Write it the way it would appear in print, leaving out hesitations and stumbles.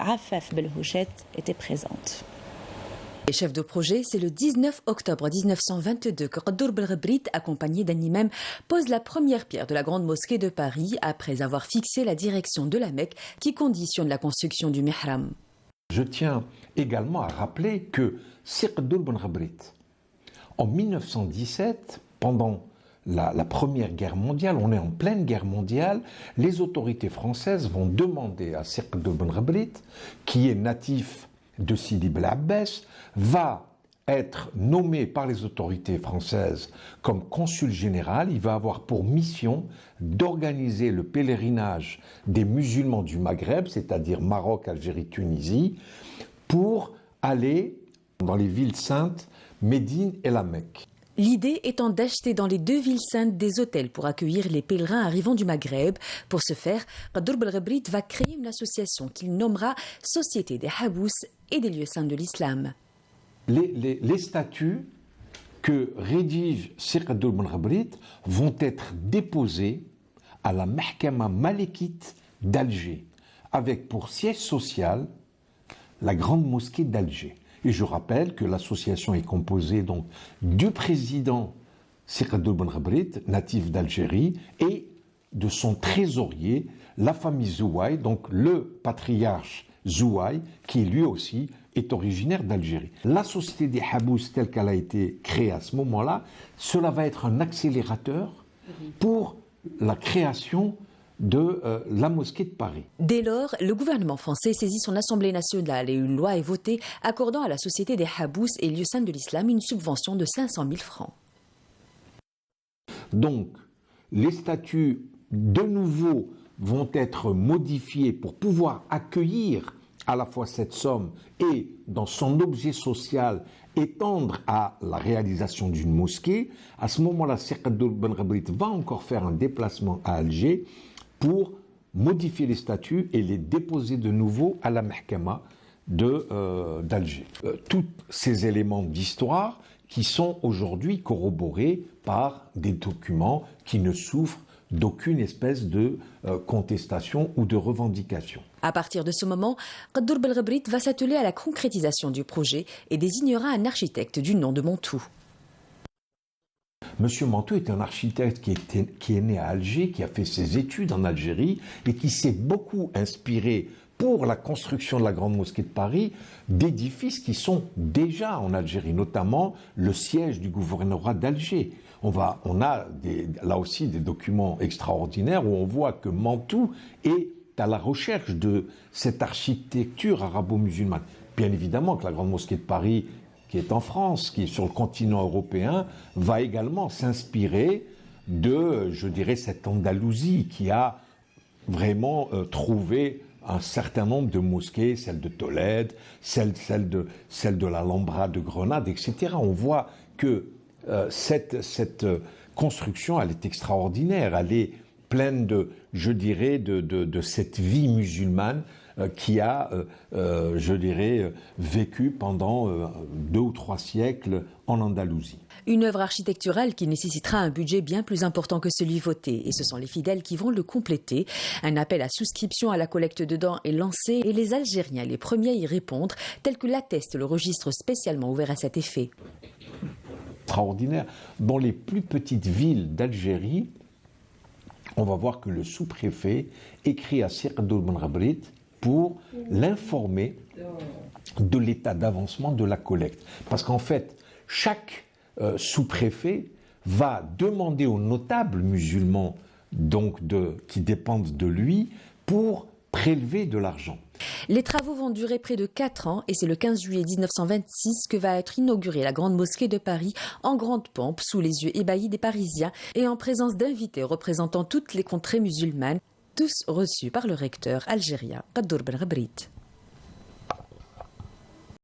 Afaf Belhouchet était présente. Et chef de projet, c'est le 19 octobre 1922 que Qadour Belghebrit, accompagné d'un imam, pose la première pierre de la grande mosquée de Paris après avoir fixé la direction de la Mecque qui conditionne la construction du mihram. Je tiens également à rappeler que Sir Qadour Belghebrit, en 1917, pendant la Première Guerre mondiale, on est en pleine guerre mondiale, les autorités françaises vont demander à Sir Qadour Belghebrit, qui est natif de Sidi Bel Abbès, va être nommé par les autorités françaises comme consul général. Il va avoir pour mission d'organiser le pèlerinage des musulmans du Maghreb, c'est-à-dire Maroc, Algérie, Tunisie, pour aller dans les villes saintes, Médine et la Mecque. L'idée étant d'acheter dans les deux villes saintes des hôtels pour accueillir les pèlerins arrivant du Maghreb. Pour ce faire, Qadour Belghebrit va créer une association qu'il nommera Société des Habous et des lieux saints de l'islam. Les statuts que rédige Sir Qadour Belghebrit vont être déposés à la Mahkama Malikite d'Alger, avec pour siège social la grande mosquée d'Alger. Et je rappelle que l'association est composée donc du président Sir Qadour Belghebrit, natif d'Algérie, et de son trésorier, la famille Zouaï, donc le patriarche Zouaï, qui lui aussi est originaire d'Algérie. La société des Habous, telle qu'elle a été créée à ce moment-là, cela va être un accélérateur pour la création de la mosquée de Paris. Dès lors, le gouvernement français saisit son Assemblée nationale et une loi est votée accordant à la Société des Habous et lieux saints de l'islam une subvention de 500 000 francs. Donc, les statuts de nouveau vont être modifiés pour pouvoir accueillir à la fois cette somme et, dans son objet social, étendre à la réalisation d'une mosquée. À ce moment-là, Sir Qadour Belghebrit va encore faire un déplacement à Alger pour modifier les statuts et les déposer de nouveau à la Mahkama d'Alger. Tous ces éléments d'histoire qui sont aujourd'hui corroborés par des documents qui ne souffrent d'aucune espèce de contestation ou de revendication. À partir de ce moment, Qadour Belghebrit va s'atteler à la concrétisation du projet et désignera un architecte du nom de Montou. Monsieur Mantoue est un architecte qui est né à Alger, qui a fait ses études en Algérie et qui s'est beaucoup inspiré pour la construction de la Grande Mosquée de Paris d'édifices qui sont déjà en Algérie, notamment le siège du gouvernorat d'Alger. On a là aussi des documents extraordinaires où on voit que Mantoue est à la recherche de cette architecture arabo-musulmane. Bien évidemment que la Grande Mosquée de Paris, qui est en France, qui est sur le continent européen, va également s'inspirer de, je dirais, cette Andalousie qui a vraiment trouvé un certain nombre de mosquées, celle de Tolède, celle de l'Alhambra de Grenade, etc. On voit que cette construction, elle est extraordinaire, elle est pleine de, je dirais, de cette vie musulmane qui a, je dirais, vécu pendant 2 ou 3 siècles en Andalousie. Une œuvre architecturale qui nécessitera un budget bien plus important que celui voté. Et ce sont les fidèles qui vont le compléter. Un appel à souscription à la collecte de dons est lancé et les Algériens, les premiers à y répondre, tel que l'atteste le registre spécialement ouvert à cet effet. Extraordinaire. Dans les plus petites villes d'Algérie, on va voir que le sous-préfet écrit à Sir Qadour Belghebrit pour l'informer de l'état d'avancement de la collecte. Parce qu'en fait, chaque sous-préfet va demander aux notables musulmans qui dépendent de lui pour prélever de l'argent. Les travaux vont durer près de 4 ans et c'est le 15 juillet 1926 que va être inaugurée la Grande Mosquée de Paris en grande pompe sous les yeux ébahis des Parisiens et en présence d'invités représentant toutes les contrées musulmanes, tous reçus par le recteur algérien Qadour Belghebrit.